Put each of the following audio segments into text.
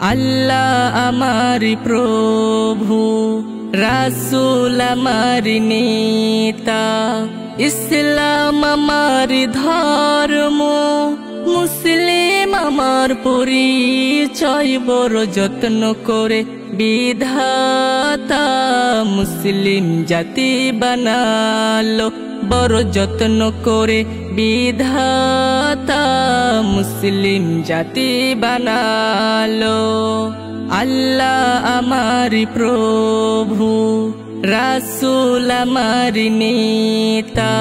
আল্লাহ আমার প্রভু, রাসূল আমার নেতা, ইসলাম আমার ধর্ম, মুসলিম আমার পরিচয়। বড় যত্ন করে বিধাতা মুসলিম জাতি বানালো, বড় যত্ন করে বিধাতা মুসলিম জাতি বানালো। আল্লাহ আমার প্রভু, রাসূল আমার নেতা,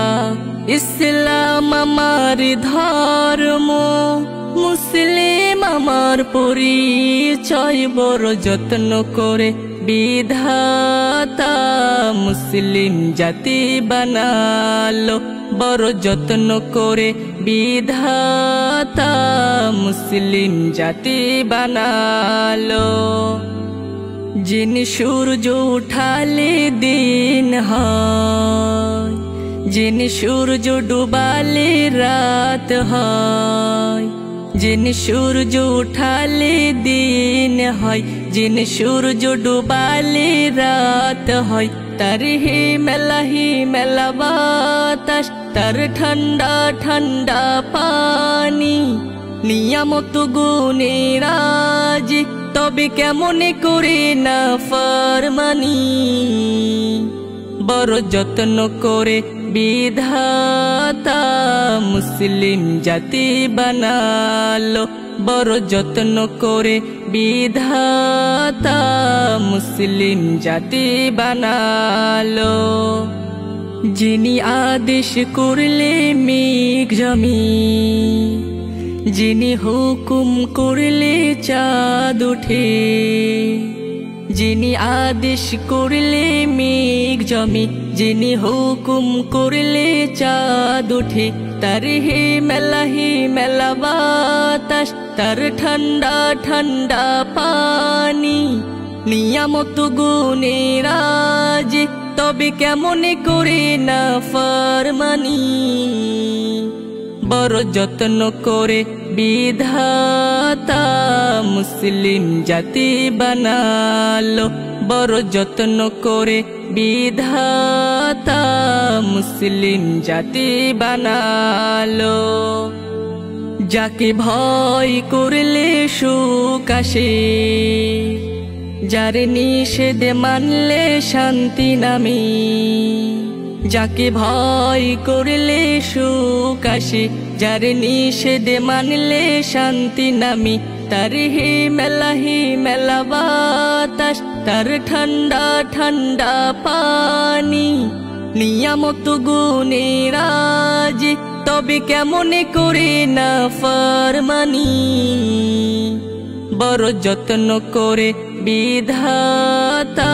ইসলাম আমার ধর্ম, মুসলিম আমার পরিচয়। বড় যত্ন করে বিধাতা মুসলিম জাতি বানালো, বড় যত্ন করে বিধাতা মুসলিম জাতি বানালো। যিনি সূর্য উঠালে দিন হয়, যিনি সূর্য ডুবালে রাত হয়, যিনি সূর্য উঠালে দিন হয়, যিনি সূর্য ডুবালে রাত হয়। তার হি মেলা বাতাস, তার ঠান্ডা ঠান্ডা পানি, নিয়ামত গুণে রাজি, তবে কেমন করে না ফরমানি। বড় যত্ন করে বিধাতা মুসলিম জাতি বানালো, বড় যত্ন করে বিধাতা মুসলিম জাতি বানালো। যিনি আদেশ করলে মেঘ জমে, যিনি হুকুম করলে চাঁদ ওঠে, যিনি আদেশ করলে মেঘ জমে, যিনি হুকুম করলে চাঁদ ওঠে। তার হি মেলা বাতাস, তার ঠান্ডা ঠান্ডা পানি, নিয়ামত গুণে রাজি, তবে কেমন করে না ফরমানি। বড় যত্ন করে বিধাতা মুসলিম জাতি বানালো, বড় যত্ন করে বিধাতা মুসলিম জাতি বানালো। যাকে ভয় করলে সুখ আসে, যার নিষেধ মানলে শান্তি নামে, যাকে ভয় করলে সুখ আসে, যার নিষেধ মানলে শান্তি নামে। তার হি মেলা বাতাস, তার ঠান্ডা ঠান্ডা পানি, নিয়ামত গুণে রাজি, তবে কেমন করে না ফরমানি। বড় যত্ন করে বিধাতা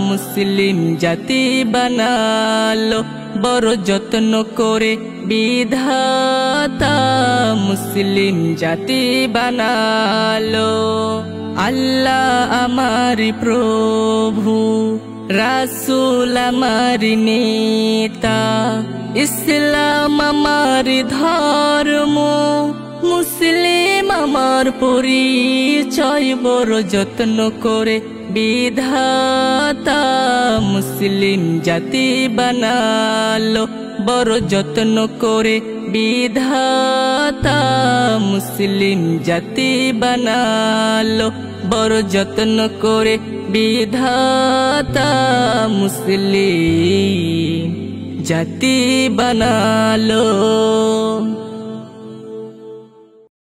মুসলিম জাতি বানালো, বড় যত্ন করে বিধাতা মুসলিম জাতি বানালো। আল্লাহ আমার প্রভু, রাসূল আমার নেতা, ইসলাম আমার ধর্ম, মুসলিম আমার পরিচয়। বড় যত্ন করে বিধাতা মুসলিম জাতি বানালো, বড় যত্ন করে বিধাতা মুসলিম জাতি বানালো, বড় যত্ন করে বিধাতা মুসলিম জাতি বানালো।